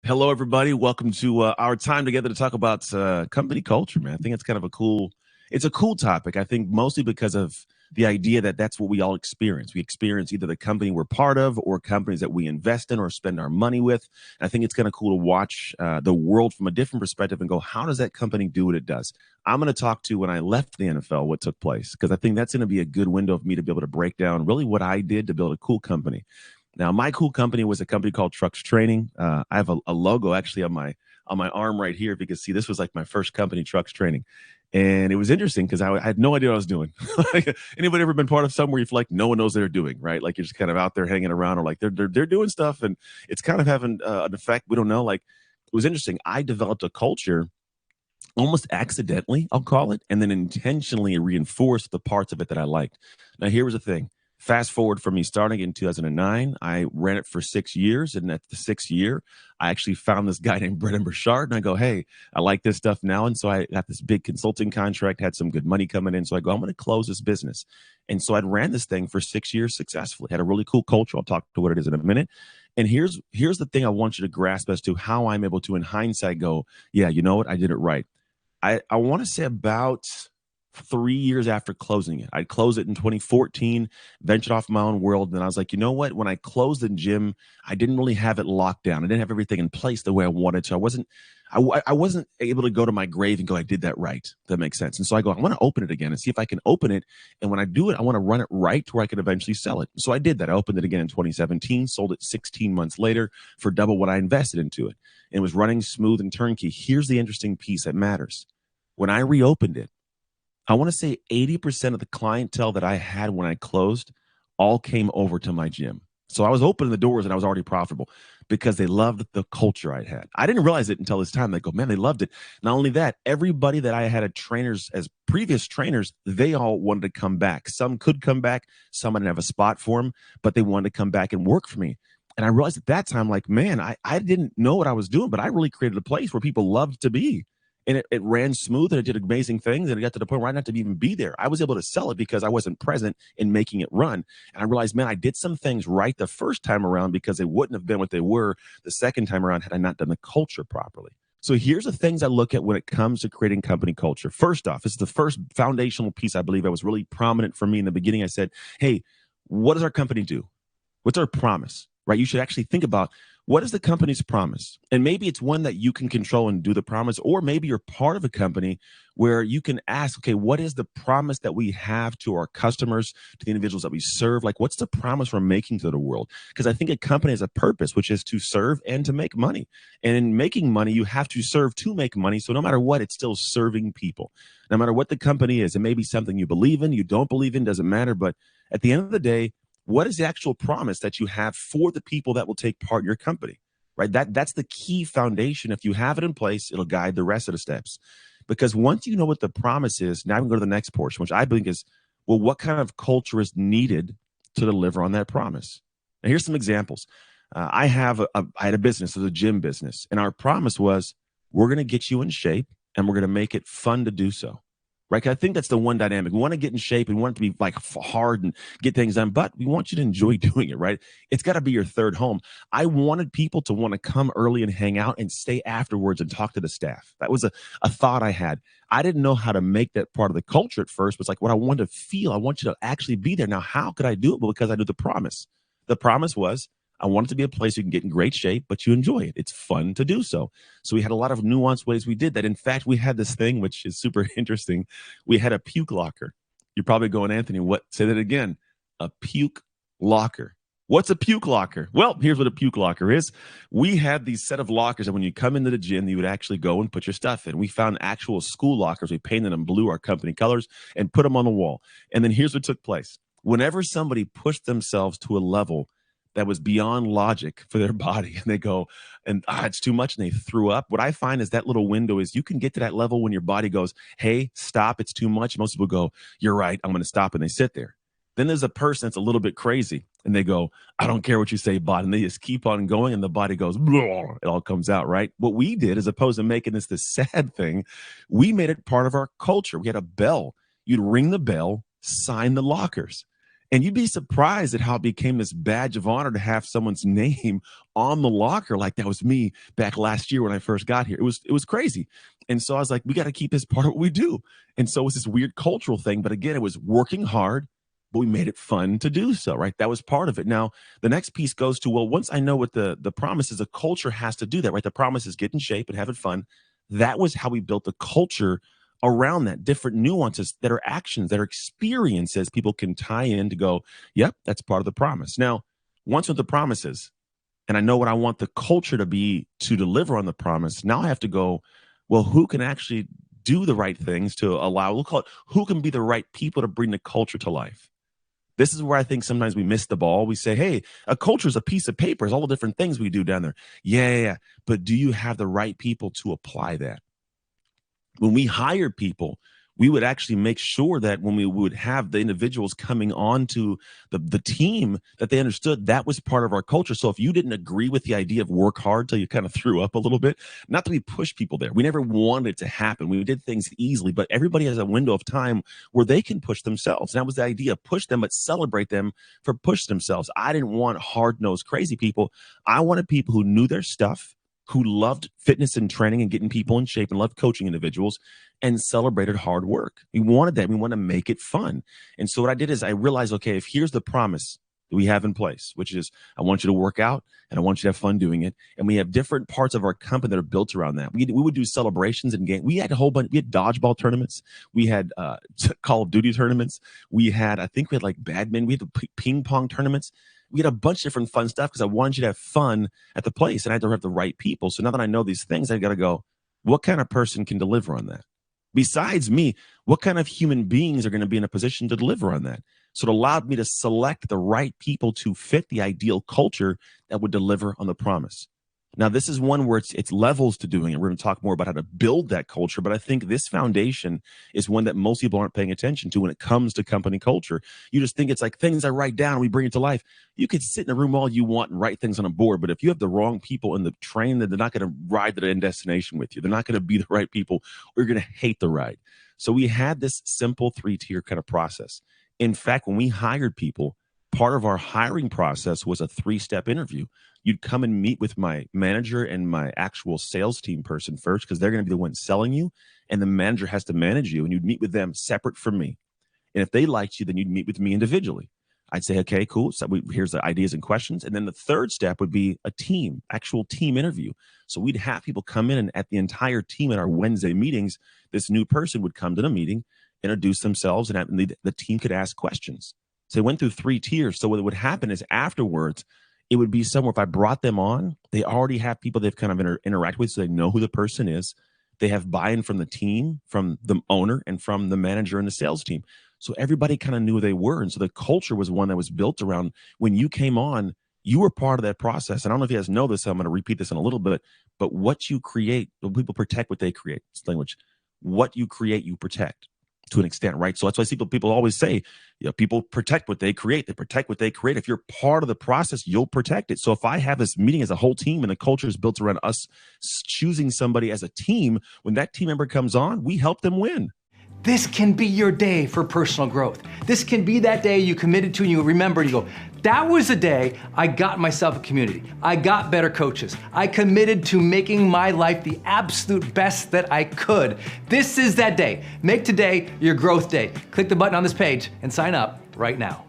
Hello, everybody. Welcome to our time together to talk about company culture, man. I think it's kind of it's a cool topic. I think mostly because of the idea that that's what we all experience. We experience either the company we're part of or companies that we invest in or spend our money with. And I think it's kind of cool to watch the world from a different perspective and go, how does that company do what it does? I'm going to talk to when I left the NFL, what took place, because I think that's going to be a good window for me to be able to break down really what I did to build a cool company. Now, my cool company was a company called Trucks Training. I have a logo actually on my arm right here. If you can see, this was like my first company, Trucks Training, and it was interesting because I had no idea what I was doing. Like, anybody ever been part of somewhere you feel like no one knows what they're doing, right? Like you're just kind of out there hanging around, or like they're doing stuff, and it's kind of having an effect. We don't know. Like it was interesting. I developed a culture almost accidentally, I'll call it, and then intentionally reinforced the parts of it that I liked. Now, here was the thing. Fast forward from me starting in 2009, I ran it for 6 years. And at the 6th year, I actually found this guy named BRENDON. And I go, hey, I like this stuff now. And so I got this big consulting contract, had some good money coming in. So I go, I'm going to close this business. And so I ran this thing for 6 years successfully, had a really cool culture. I'll talk to what it is in a minute. And here's the thing I want you to grasp as to how I'm able to, in hindsight, go, yeah, you know what? I did it right. I want to say about 3 years after closing it. I closed it in 2014, ventured off my own world. And I was like, you know what? When I closed the gym, I didn't really have it locked down. I didn't have everything in place the way I wanted to. I wasn't able to go to my grave and go, I did that right. That makes sense. And so I go, I want to open it again and see if I can open it. And when I do it, I want to run it right to where I could eventually sell it. So I did that. I opened it again in 2017, sold it 16 months later for double what I invested into it. And it was running smooth and turnkey. Here's the interesting piece that matters. When I reopened it, I want to say 80% of the clientele that I had when I closed all came over to my gym. So I was opening the doors and I was already profitable because they loved the culture I had. I didn't realize it until this time. They go, man, they loved it. Not only that, everybody that I had as previous trainers, they all wanted to come back. Some could come back. Some I didn't have a spot for them, but they wanted to come back and work for me. And I realized at that time, like, man, I didn't know what I was doing, but I really created a place where people loved to be. And it ran smooth and it did amazing things. And it got to the point where I didn't have to even be there. I was able to sell it because I wasn't present in making it run. And I realized, man, I did some things right the first time around because they wouldn't have been what they were the second time around had I not done the culture properly. So here's the things I look at when it comes to creating company culture. First off, this is the first foundational piece I believe that was really prominent for me in the beginning. I said, hey, what does our company do? What's our promise? Right? You should actually think about, what is the company's promise? And maybe it's one that you can control and do the promise, or maybe you're part of a company where you can ask, okay, what is the promise that we have to our customers, to the individuals that we serve? Like, what's the promise we're making to the world? Because I think a company has a purpose, which is to serve and to make money. And in making money, you have to serve to make money. So no matter what, it's still serving people. No matter what the company is, it may be something you believe in, you don't believe in, doesn't matter. But at the end of the day, what is the actual promise that you have for the people that will take part in your company, right? That's the key foundation. If you have it in place, it'll guide the rest of the steps. Because once you know what the promise is, now we can go to the next portion, which I think is, well, what kind of culture is needed to deliver on that promise? Now, here's some examples. I had a business, it was a gym business, and our promise was, we're going to get you in shape and we're going to make it fun to do so. Right? I think that's the one dynamic. We want to get in shape. We want it to be like hard and get things done, but we want you to enjoy doing it, right? It's got to be your third home. I wanted people to want to come early and hang out and stay afterwards and talk to the staff. That was a thought I had. I didn't know how to make that part of the culture at first, but it's like what I wanted to feel. I want you to actually be there. Now, how could I do it? Well, because I knew the promise. The promise was, I want it to be a place you can get in great shape, but you enjoy it. It's fun to do so. So we had a lot of nuanced ways we did that. In fact, we had this thing, which is super interesting. We had a puke locker. You're probably going, Anthony, what? Say that again. A puke locker. What's a puke locker? Well, here's what a puke locker is. We had these set of lockers that when you come into the gym, you would actually go and put your stuff in. We found actual school lockers. We painted them blue, our company colors, and put them on the wall. And then here's what took place. Whenever somebody pushed themselves to a level that was beyond logic for their body, and they go, and it's too much, and they threw up. What I find is that little window is you can get to that level when your body goes, hey, stop, it's too much. Most people go, you're right, I'm going to stop, and they sit there. Then there's a person that's a little bit crazy, and they go, I don't care what you say, body, and they just keep on going, and the body goes, it all comes out, right? What we did, as opposed to making this sad thing, we made it part of our culture. We had a bell. You'd ring the bell, sign the lockers. And you'd be surprised at how it became this badge of honor to have someone's name on the locker. Like that was me back last year when I first got here. It was crazy. And so I was like, we got to keep this part of what we do. And so it was this weird cultural thing. But again, it was working hard, but we made it fun to do so, right? That was part of it. Now, the next piece goes to, well, once I know what the promise is, a culture has to do that, right? The promise is get in shape and have it fun. That was how we built the culture around that, different nuances that are actions, that are experiences people can tie in to go, yep, that's part of the promise. Now, once with the promises, and I know what I want the culture to be to deliver on the promise, now I have to go, well, who can actually do the right things to allow, we'll call it, who can be the right people to bring the culture to life? This is where I think sometimes we miss the ball. We say, hey, a culture is a piece of paper. It's all the different things we do down there. Yeah. But do you have the right people to apply that? When we hired people, we would actually make sure that when we would have the individuals coming on to the team, that they understood that was part of our culture. So if you didn't agree with the idea of work hard till you kind of threw up a little bit, not that we push people there. We never wanted it to happen. We did things easily, but everybody has a window of time where they can push themselves. And that was the idea, push them, but celebrate them for pushing themselves. I didn't want hard-nosed crazy people. I wanted people who knew their stuff, who loved fitness and training and getting people in shape and loved coaching individuals and celebrated hard work. We wanted that. We want to make it fun. And so what I did is I realized, okay, if here's the promise that we have in place, which is I want you to work out and I want you to have fun doing it. And we have different parts of our company that are built around that. We would do celebrations and games. We had a whole bunch. We had dodgeball tournaments. We had Call of Duty tournaments. I think we had like badminton. We had the ping pong tournaments. We had a bunch of different fun stuff because I wanted you to have fun at the place, and I had to have the right people. So now that I know these things, I got to go, what kind of person can deliver on that? Besides me, what kind of human beings are going to be in a position to deliver on that? So it allowed me to select the right people to fit the ideal culture that would deliver on the promise. Now, this is one where it's levels to doing it. We're going to talk more about how to build that culture, but I think this foundation is one that most people aren't paying attention to when it comes to company culture. You just think it's like things I write down and we bring it to life. You could sit in a room all you want and write things on a board, but if you have the wrong people in the train, then they're not going to ride to the end destination with you. They're not going to be the right people, or you're going to hate the ride. So we had this simple 3-tier kind of process. In fact, when we hired people, part of our hiring process was a 3-step interview. You'd come and meet with my manager and my actual sales team person first, because they're going to be the ones selling you, and the manager has to manage you, and you'd meet with them separate from me. And if they liked you, then you'd meet with me individually. I'd say, okay, cool. So here's the ideas and questions. And then the third step would be a actual team interview. So we'd have people come in, and at the entire team at our Wednesday meetings, this new person would come to the meeting, introduce themselves, and the team could ask questions. So they went through 3 tiers. So what would happen is afterwards, it would be somewhere, if I brought them on, they already have people they've kind of interact with, so they know who the person is. They have buy-in from the team, from the owner, and from the manager and the sales team. So everybody kind of knew who they were. And so the culture was one that was built around when you came on, you were part of that process. And I don't know if you guys know this, so I'm going to repeat this in a little bit, but what you create, people protect what they create. It's language. What you create, you protect. To an extent, right? So that's why people always say, people protect what they create. They protect what they create. If you're part of the process, you'll protect it. So if I have this meeting as a whole team and the culture is built around us choosing somebody as a team, when that team member comes on, we help them win. This can be your day for personal growth. This can be that day you committed to and you remember and you go, that was the day I got myself a community. I got better coaches. I committed to making my life the absolute best that I could. This is that day. Make today your growth day. Click the button on this page and sign up right now.